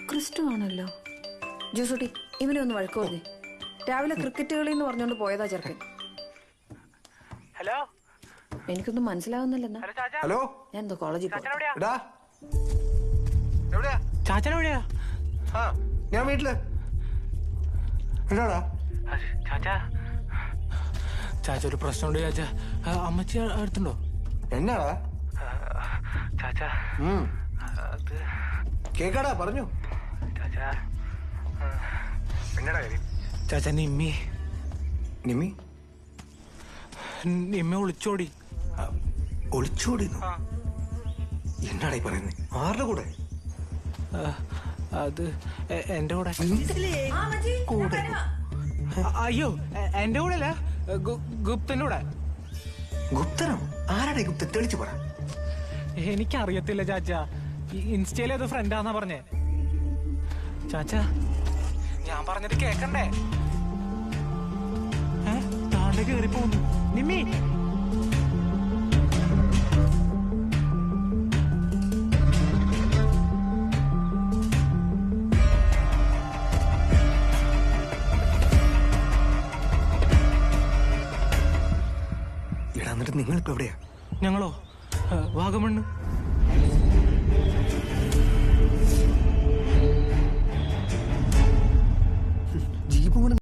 ക്രിസ്റ്റു ആണല്ലോ. ജോസൂട്ടി, ഇവനെ ഒന്ന് വഴക്കോതേ. രാവിലെ ക്രിക്കറ്റ് കളി എന്ന് പറഞ്ഞോണ്ട് പോയതാ ചെറുക്കൻ. ഹലോ, എനിക്കൊന്നും മനസ്സിലാവുന്നില്ലെന്നാ. ഹലോ, ഞാൻ എന്തോ കോളേജിൽ പോയി. ചാച്ചനെവിടെയാ? ഞാൻ വീട്ടില്. എന്താടാ ചാച്ച? ഒരു പ്രശ്നമുണ്ട് ചാച്ച. അമ്മച്ചി അടുത്തുണ്ടോ? എന്നാടാ ചാച്ച? കേക്കാടാ, പറഞ്ഞു. ചാച്ച, എന്നടാ കാര്യം? ചാച്ച, നിമ്മി ഒളിച്ചോടി. ഒളിച്ചോടിന്നു? എന്നാടാ ഈ പറയുന്നത്? ആരുടെ കൂടെ? അത് എന്റെ കൂടെ. അയ്യോ, എന്റെ കൂടെ അല്ല, ഗുപ്തന്റെ കൂടെ. ഗുപ്തനോ? ആരാടെ ഗുപ്തൻ? തെളിച്ചു പറ. എനിക്കറിയത്തില്ല ചാച്ച. ഇൻസ്റ്റയിലെ അത് ഫ്രണ്ടാന്നാ പറഞ്ഞേ. ചാച്ച, ഞാൻ പറഞ്ഞത് കേക്കണ്ടേ? താണ്ടെ കേറി പോന്നു. നിമ്മി, എന്നിട്ട് നിങ്ങളിപ്പോ എവിടെയാ? ഞങ്ങളോ? വാഗമണ്ണ്. ജീപ്പ്